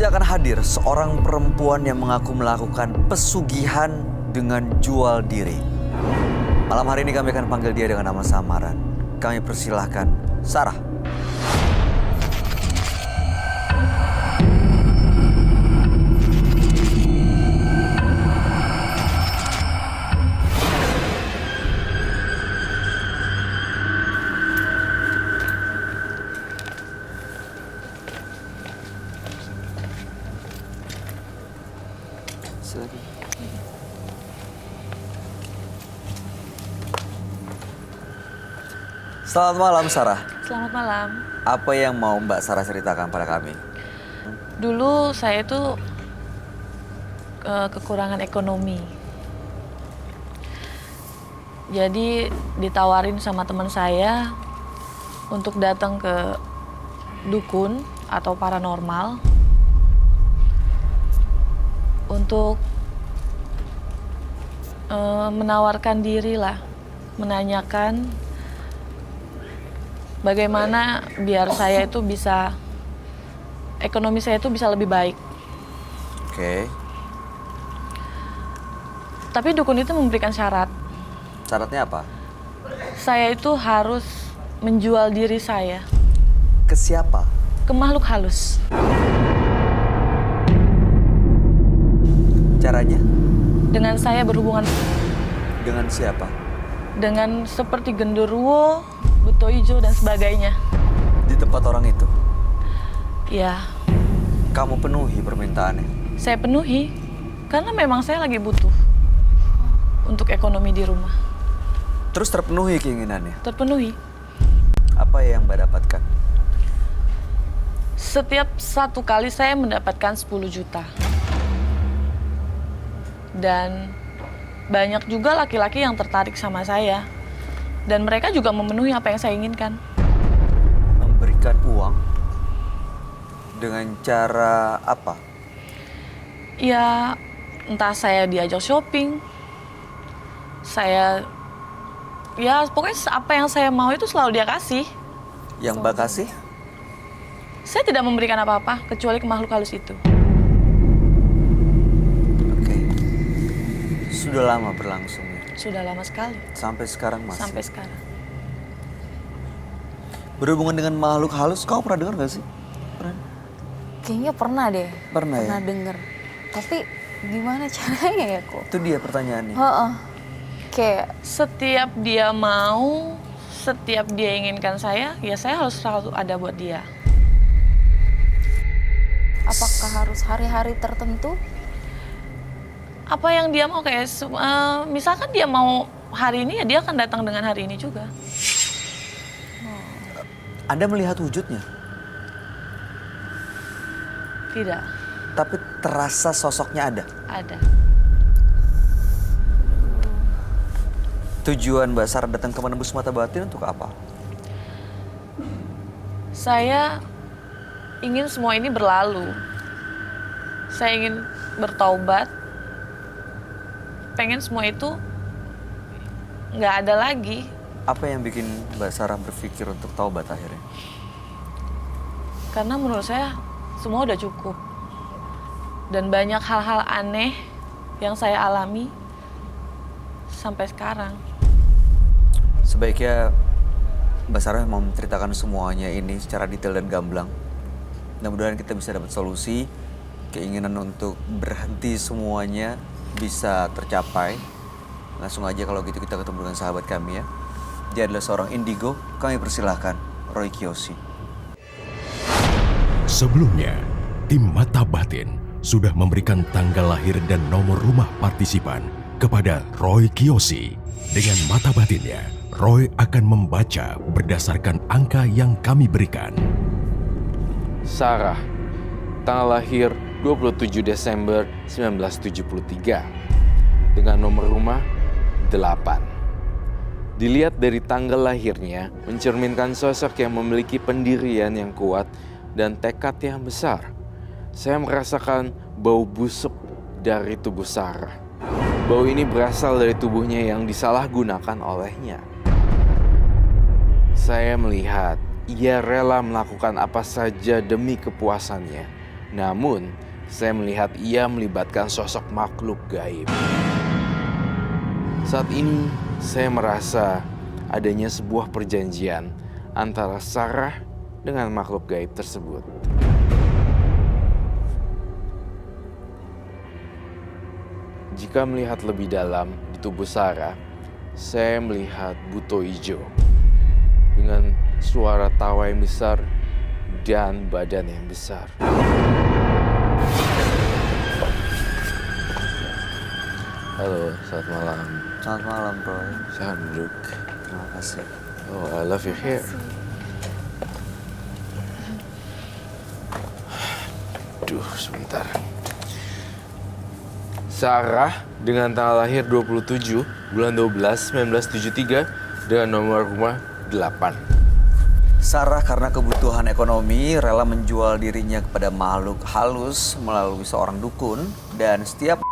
Selanjutnya akan hadir seorang perempuan yang mengaku melakukan pesugihan dengan jual diri. Malam hari ini kami akan panggil dia dengan nama samaran. Kami persilahkan Sarah. Silakan. Selamat malam, Sarah. Selamat malam. Apa yang mau Mbak Sarah ceritakan pada kami? Dulu saya itu kekurangan ekonomi. Jadi ditawarin sama teman saya untuk datang ke dukun atau paranormal untuk menawarkan diri lah, menanyakan bagaimana biar saya itu bisa, ekonomi saya itu bisa lebih baik. Oke. Tapi dukun itu memberikan syarat. Syaratnya apa? Saya itu harus menjual diri saya Ke siapa? ke makhluk halus. Caranya? Dengan saya berhubungan Dengan siapa? dengan seperti genderuwo, buto ijo, dan sebagainya. Di tempat orang itu? Ya, Kamu penuhi permintaannya? saya penuhi karena memang saya lagi butuh untuk ekonomi di rumah. Terus terpenuhi keinginannya? Terpenuhi. Apa yang Mbak dapatkan? Setiap satu kali saya mendapatkan 10 juta. Dan banyak juga laki-laki yang tertarik sama saya. Dan mereka juga memenuhi apa yang saya inginkan. Memberikan uang? Dengan cara apa? Ya, entah saya diajak shopping. Ya pokoknya apa yang saya mau itu selalu dia kasih. Yang Mbak kasih? Saya tidak memberikan apa-apa kecuali ke makhluk halus itu. Oke. Sudah lama berlangsungnya? Sudah lama sekali. Sampai sekarang masih? Sampai sekarang. Berhubungan dengan makhluk halus, kau pernah dengar gak sih? Pernah? Kayaknya pernah deh. Pernah ya? Pernah denger. Tapi gimana caranya ya kok? Itu dia pertanyaannya. Heeh. Kayak Setiap dia mau, setiap dia inginkan saya, ya saya harus selalu ada buat dia. apakah harus hari-hari tertentu? Apa yang dia mau kayak, misalkan dia mau hari ini, ya dia akan datang dengan hari ini juga. Anda melihat wujudnya? Tidak, Tapi terasa sosoknya ada? ada. Tujuan Mbak Sarah datang ke Menembus Mata Batin untuk apa? Saya ingin semua ini berlalu. Saya ingin bertaubat. Pengen semua itu nggak ada lagi. Apa yang bikin Mbak Sarah berpikir untuk taubat akhirnya? Karena menurut saya semua udah cukup. Dan banyak hal-hal aneh yang saya alami sampai sekarang. Sebaiknya Mbak Sarah mau menceritakan semuanya ini secara detail dan gamblang. Mudah-mudahan kita bisa dapat solusi, keinginan untuk berhenti semuanya bisa tercapai. Langsung aja kalau gitu kita ketemu dengan sahabat kami ya. Dia adalah seorang indigo, kami persilahkan Roy Kiyoshi. Sebelumnya, tim Mata Batin sudah memberikan tanggal lahir dan nomor rumah partisipan kepada Roy Kiyoshi. Dengan mata batinnya, Roy akan membaca berdasarkan angka yang kami berikan. Sarah, tanggal lahir 27 Desember 1973, dengan nomor rumah 8. Dilihat dari tanggal lahirnya, mencerminkan sosok yang memiliki pendirian yang kuat dan tekad yang besar. Saya merasakan bau busuk dari tubuh Sarah. Bau ini berasal dari tubuhnya yang disalahgunakan olehnya. Saya melihat ia rela melakukan apa saja demi kepuasannya, Namun, saya melihat ia melibatkan sosok makhluk gaib. Saat ini, saya merasa adanya sebuah perjanjian antara Sarah dengan makhluk gaib tersebut. Jika melihat lebih dalam di tubuh Sarah, saya melihat buto hijau dengan suara tawa yang besar dan badan yang besar. Halo, selamat malam. Selamat malam, Roy. Silahkan duduk. Terima kasih. Oh, I love your hair. Duh, sebentar. Sarah dengan tanggal lahir 27 bulan 12 1973 dengan nomor rumah 8. Sarah karena kebutuhan ekonomi rela menjual dirinya kepada makhluk halus melalui seorang dukun, dan setiap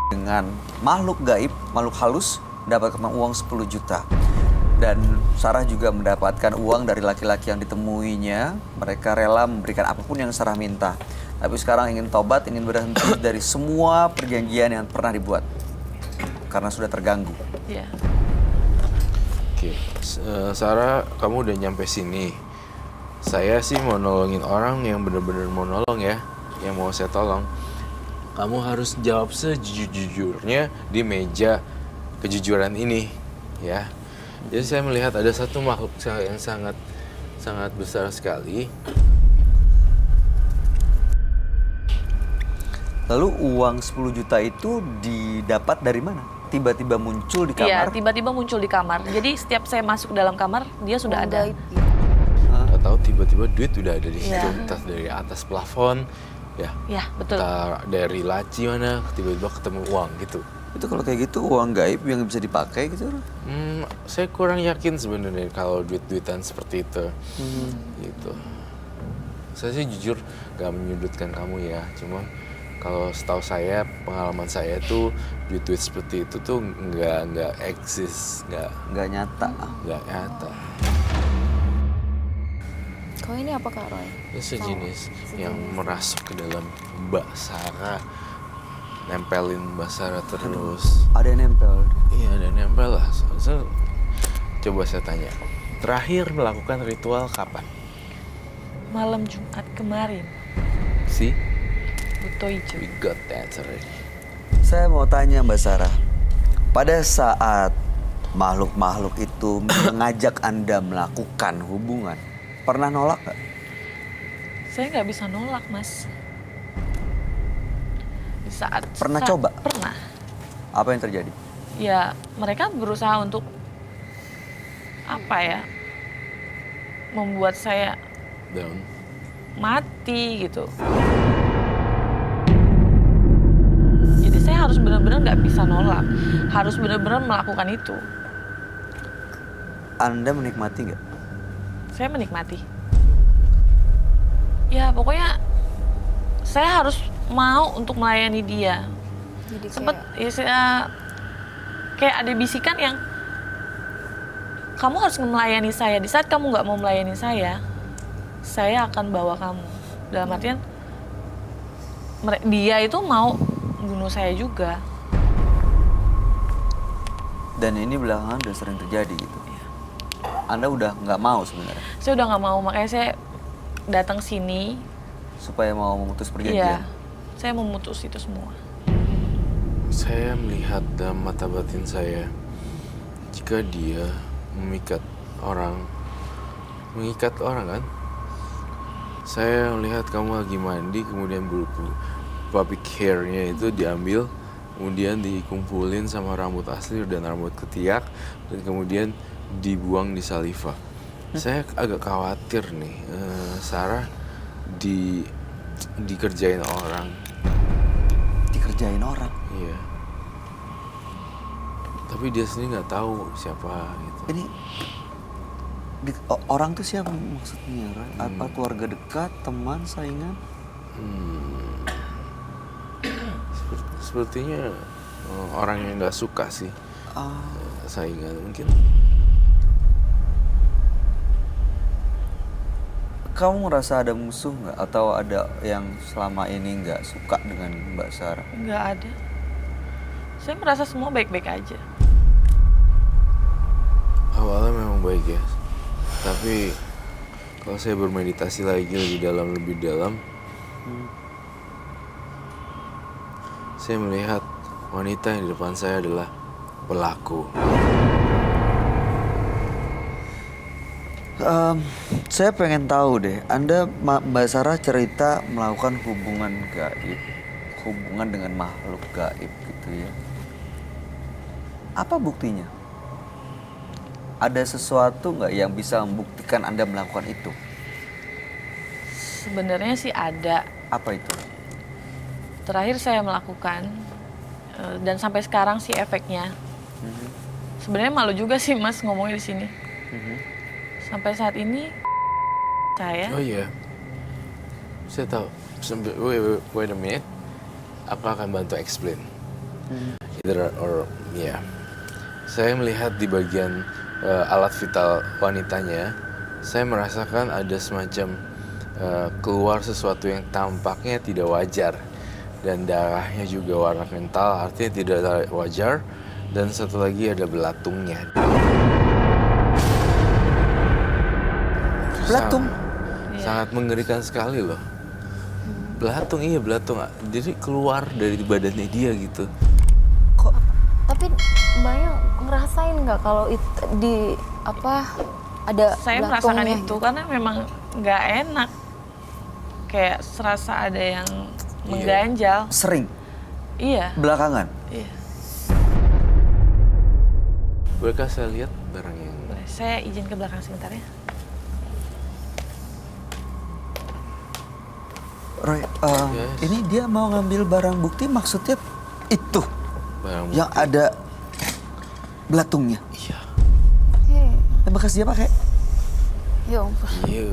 dengan makhluk gaib, makhluk halus mendapatkan uang 10 juta. Dan Sarah juga mendapatkan uang dari laki-laki yang ditemuinya. Mereka rela memberikan apapun yang Sarah minta. Tapi sekarang ingin tobat, ingin berhenti dari semua perjanjian yang pernah dibuat. Karena sudah terganggu. Iya. Oke, Sarah, kamu udah nyampe sini. Saya sih mau nolongin orang yang bener-bener mau nolong ya, yang mau saya tolong. Kamu harus jawab sejujur-jujurnya di meja kejujuran ini, ya. Jadi saya melihat ada satu makhluk yang sangat besar sekali. Lalu uang 10 juta itu didapat dari mana? Tiba-tiba muncul di Iya, kamar? tiba-tiba muncul di kamar. Jadi setiap saya masuk dalam kamar, dia sudah ada. Nggak tahu tiba-tiba duit udah ada di situ, Iya. entah dari atas plafon, ya, Ya, betul. entah dari laci mana, tiba-tiba ketemu uang gitu. Itu kalau kayak gitu uang gaib yang bisa dipakai gitu? Saya kurang yakin sebenarnya kalau duit-duitan seperti itu, gitu. Saya sih jujur gak menyudutkan kamu ya, cuma kalau setahu saya, pengalaman saya tuh duit-duit seperti itu tuh nggak eksis, Nggak nyata. nggak nyata. Kalau ini apa Kak Roy? Itu sejenis yang merasuk ke dalam Mbak Sarah, nempelin Mbak Sarah terus. Ada yang nempel. Iya, ada nempel lah. Coba saya tanya, terakhir melakukan ritual kapan? Malam Jumat kemarin, See, buto hijau. we got the answer already. Saya mau tanya Mbak Sarah, pada saat makhluk-makhluk itu mengajak Anda melakukan hubungan, pernah nolak nggak? Saya nggak bisa nolak, Mas. Di saat Pernah coba? Pernah. Apa yang terjadi? Ya, mereka berusaha untuk apa ya? Membuat saya Down. mati gitu. Jadi saya harus benar-benar nggak bisa nolak, harus benar-benar melakukan itu. Anda menikmati nggak? Saya menikmati. Ya pokoknya saya harus mau untuk melayani dia. Jadi Sempet ya, kayak ada bisikan yang kamu harus melayani saya. Di saat kamu nggak mau melayani saya akan bawa kamu. Dalam artian dia itu mau bunuh saya juga. Dan ini belakangan udah sering terjadi gitu. Anda udah nggak mau sebenarnya, Saya udah nggak mau, makanya saya datang sini. supaya mau memutus Iya, perjanjian. saya memutus itu semua. Saya melihat dalam mata batin saya, jika dia mengikat orang kan? Saya melihat kamu lagi mandi, kemudian pubic hair-nya itu diambil, kemudian dikumpulin sama rambut asli dan rambut ketiak, dan kemudian dibuang di saliva. Saya agak khawatir nih, Sarah dikerjain orang. Dikerjain orang. Iya. Tapi dia sendiri nggak tahu siapa gitu. Ini orang tuh siapa maksudnya? Roy? Apa keluarga dekat, teman, saingan? Sepertinya orang yang nggak suka sih, saingan mungkin. kamu ngerasa ada musuh nggak? Atau ada yang selama ini nggak suka dengan Mbak Sarah? Nggak ada. Saya merasa semua baik-baik aja. Awalnya memang baik ya. Tapi kalau saya bermeditasi lagi lebih dalam, saya melihat wanita yang di depan saya adalah pelaku. Saya pengen tahu deh, Anda Mbak Sarah cerita melakukan hubungan gaib, hubungan dengan makhluk gaib gitu ya. Apa buktinya? Ada sesuatu nggak yang bisa membuktikan Anda melakukan itu? Sebenarnya sih ada. Apa itu? Terakhir saya melakukan dan sampai sekarang sih efeknya. Sebenarnya malu juga sih Mas ngomongnya di sini. Sampai saat ini saya Oh iya, saya tahu. Wait a minute. Aku akan bantu explain. Either or yeah. Saya melihat di bagian alat vital wanitanya, saya merasakan ada semacam keluar sesuatu yang tampaknya tidak wajar. Dan darahnya juga warna kental, artinya tidak wajar. Dan satu lagi ada belatungnya. Belatung? Sangat mengerikan sekali loh. Belatung, iya belatung. Jadi keluar dari badannya dia gitu. Tapi mbaknya ngerasain nggak kalau di apa ada saya merasakan belatungnya itu gitu? karena memang nggak enak. Kayak serasa ada yang mengganjal. Sering? Iya. Belakangan? Iya. Bolehkah saya lihat barang yang... Boleh, saya izin ke belakang sebentar ya. Roy, Yes. ini dia mau ngambil barang bukti maksudnya itu Barang yang bukti? ada belatungnya. Iya. Yang bekas dia pakai. Ya ampun. Iya.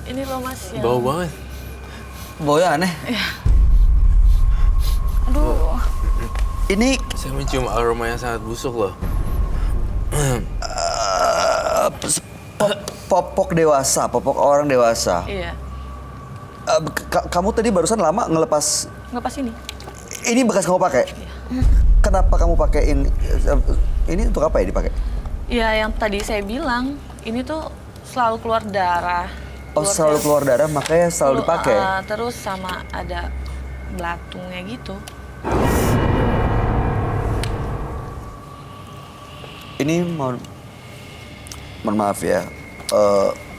Ini loh Mas yang... Bau banget. Baunya aneh. Aduh. Ini Saya mencium aroma yang sangat busuk loh. popok dewasa, popok orang dewasa. Iya. Kamu tadi barusan lama ngelepas. Ngelepas ini. Ini bekas kamu pakai. Kenapa kamu pakai ini? Ini untuk apa ya dipakai? Iya, yang tadi saya bilang, ini tuh selalu keluar darah. Oh, selalu keluar darah, makanya selalu dipakai. Terus sama ada belatungnya gitu. Ini mohon maaf ya,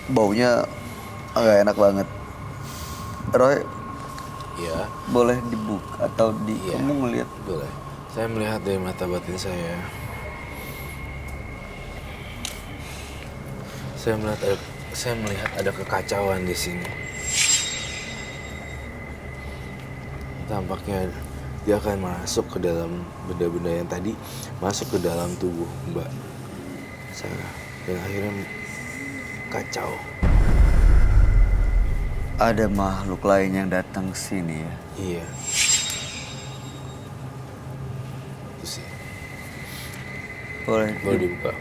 baunya agak enak banget. Roy, Iya. boleh dibuka atau Iya. kamu ngeliat? Boleh. Saya melihat dari mata batin saya. Saya melihat ada kekacauan di sini. Tampaknya dia akan masuk ke dalam benda-benda yang tadi masuk ke dalam tubuh Mbak Sarah dan akhirnya kacau. Ada makhluk lain yang datang ke sini ya. Iya. Itu sih. Boleh Boleh dibuka.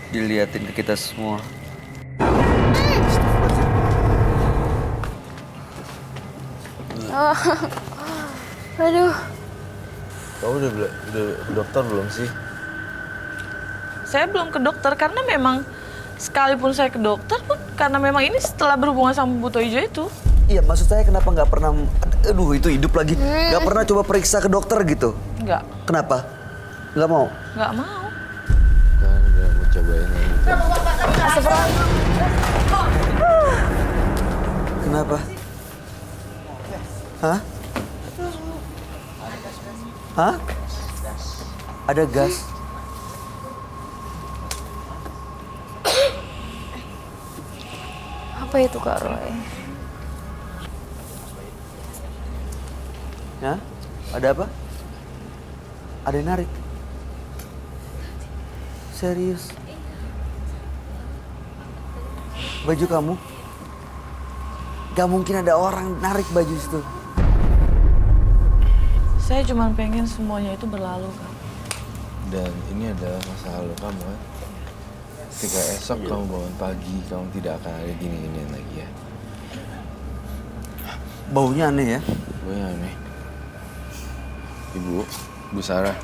diliatin ke kita semua. Aduh. Kamu udah ke dokter belum sih? Saya belum ke dokter karena memang sekalipun saya ke dokter pun karena memang ini setelah berhubungan sama Buto Ijo itu. Iya, maksud saya kenapa nggak pernah, aduh itu hidup lagi, nggak pernah coba periksa ke dokter gitu? Nggak, Kenapa? Nggak mau? nggak mau. Kan udah mau cobain lagi. Kenapa? Hah? Hah? Ada gas? Apa itu Kak Roy? Ya? Ada apa? Ada yang narik? Serius? Baju kamu? Gak mungkin ada orang narik baju itu. Saya cuma pengen semuanya itu berlalu kan. Dan ini adalah masa lalu kamu kan. Ketika esok kamu bangun pagi, kamu tidak akan ada gini-ginian lagi ya. Baunya aneh ya. Gue aneh. Ibu Sarah.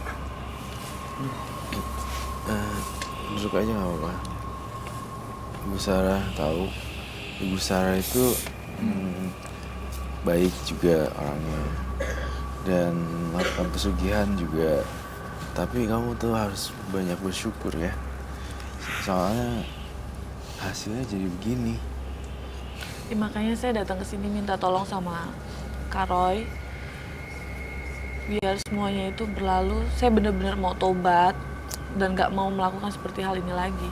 Duduk aja gak apa-apa. Ibu Sarah tahu. Ibu Sarah itu baik juga orangnya. Dan melakukan pesugihan juga. Tapi kamu tuh harus banyak bersyukur ya. Soalnya hasilnya jadi begini. Ya, makanya saya datang ke sini minta tolong sama Kak Roy. Biar semuanya itu berlalu, saya benar-benar mau tobat dan gak mau melakukan seperti hal ini lagi.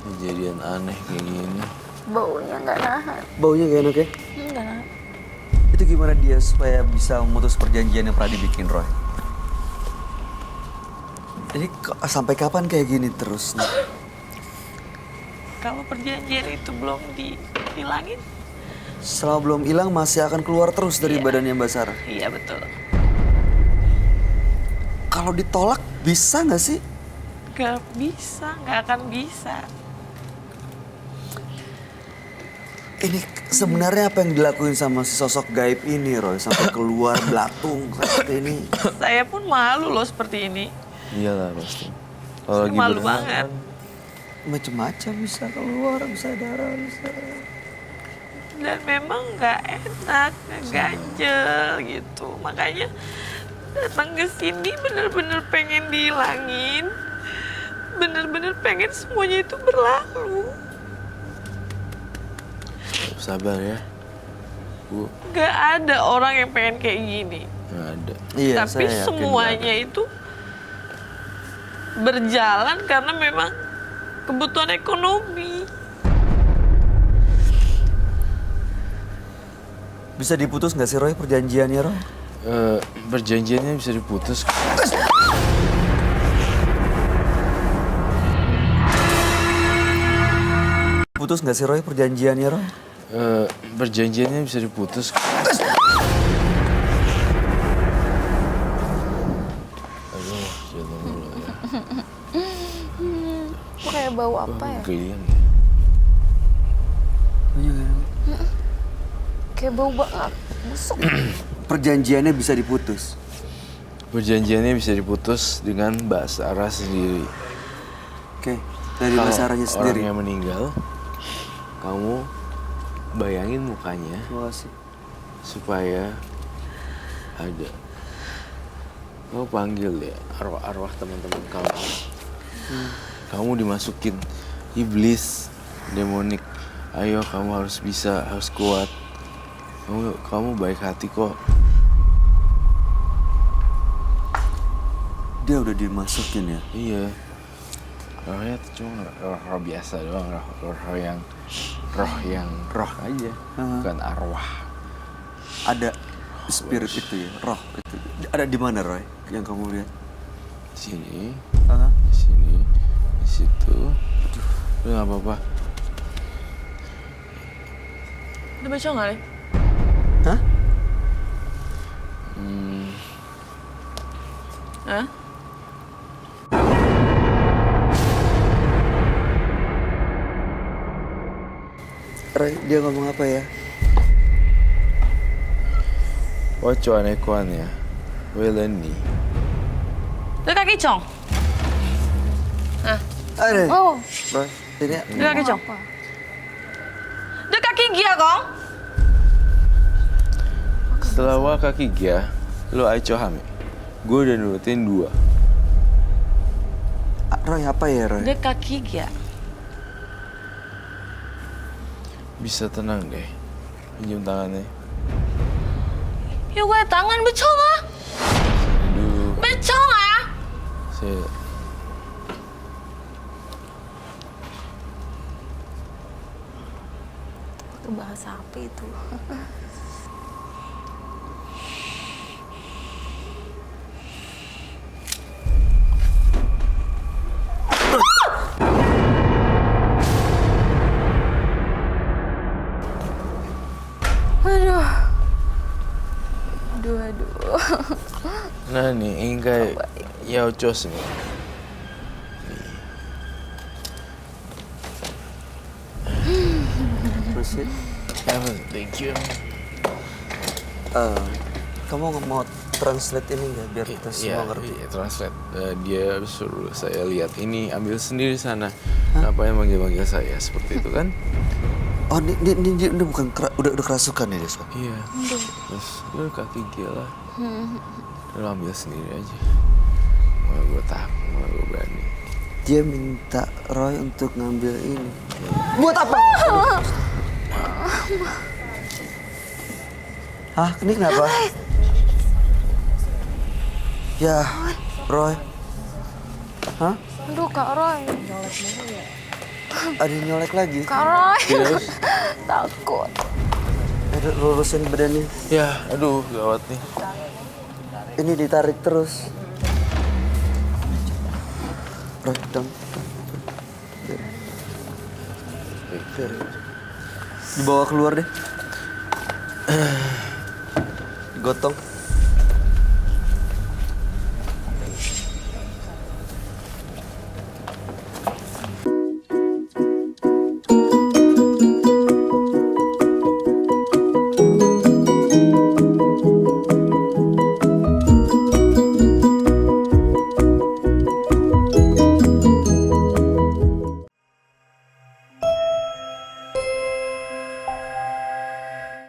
Kejadian aneh kayak gini. Baunya nggak nahan. Baunya gak enak ya? Nggak nahan. Itu gimana dia supaya bisa memutus perjanjian yang pernah dibikin Roy? Ini sampai kapan kayak gini terus nih? Kalau perjanjian itu belum dihilangin? Selama belum hilang masih akan keluar terus dari Iya. badannya Mbak Sarah. Iya betul. Kalau ditolak bisa nggak sih? Gak bisa, gak akan bisa. Ini sebenarnya apa yang dilakuin sama si sosok gaib ini Roy sampai keluar belatung seperti ini? Saya pun malu loh seperti ini. Iyalah pasti. Kalau lagi Malu berenang banget. kan, Macam-macam bisa keluar, bisa darah, bisa. Dan memang gak enak, ganjel gitu. Makanya datang ke sini bener-bener pengen dihilangin. Bener-bener pengen semuanya itu berlalu. sabar ya. Bu, Gak ada orang yang pengen kayak gini. nggak ada. Iya, Tapi saya yakin semuanya itu berjalan karena memang kebutuhan ekonomi. bisa diputus nggak sih Roy perjanjiannya Roy? Perjanjiannya bisa diputus. Putus nggak sih Roy perjanjiannya Roy? Perjanjiannya bisa diputus. Aduh, jangan mulu ya. Kok kayak bau apa ya? Gelian ya. Kayak bau banget. Busuk. Perjanjiannya bisa diputus. Perjanjiannya bisa diputus dengan Mbak Sarah sendiri. Oke, dari Mbak Sarahnya sendiri. Orang yang meninggal, kamu bayangin mukanya Terima kasih. supaya ada. Kamu panggil ya arwah-arwah teman-teman kamu. Kamu dimasukin iblis, demonik. Ayo kamu harus bisa, harus kuat. Kamu baik hati kok. Dia udah dimasukin ya? Iya. Rohnya tuh cuma roh biasa doang, roh aja, bukan arwah. Ada spirit itu ya, roh itu. Ada di mana Roy yang kamu lihat? Di sini, Hah? di sini, di situ. Lu nggak apa-apa. Udah baca nggak, Le? Hah? Hah? Roy, dia ngomong apa ya? Wacho anekuan ya, weleni. Udah kaki cong. Ada. Oh, Roy, ini Udah kaki cong. apa? Udah kaki gia kong. Setelah wa kaki gia, lu aico hame. Gue udah nurutin 2. Roy apa ya Roy? Udah kaki gia. Bisa tenang deh, pinjam tangannya. Ya gue tangan becong ah. Aduh, Becong ah. saya Itu bahasa apa itu? Aduh. Aduh. nah nih, ingkai yao chos nih. proceed. Thank you. Kamu nggak mau translate ini nggak biar kita semua ngerti? Iya, translate. Dia suruh saya lihat ini, ambil sendiri sana. Apa yang manggil-manggil saya seperti itu kan? Oh, ini bukan udah kerasukan ya, Deswa? Iya. Terus lu kaki gila. Lu ambil sendiri aja. Mau gue takut, mau gue berani. Dia minta Roy untuk ngambil ini. Buat apa? Hah, ini kenapa? Ya, Roy. Hah? Aduh Kak Roy. Ada yang nyolek lagi? Kak Roy. Terus? Takut. Ada lurusin badannya. Ya, aduh gawat nih. Ini ditarik terus. Roy, dong. Dibawa keluar deh. Digotong.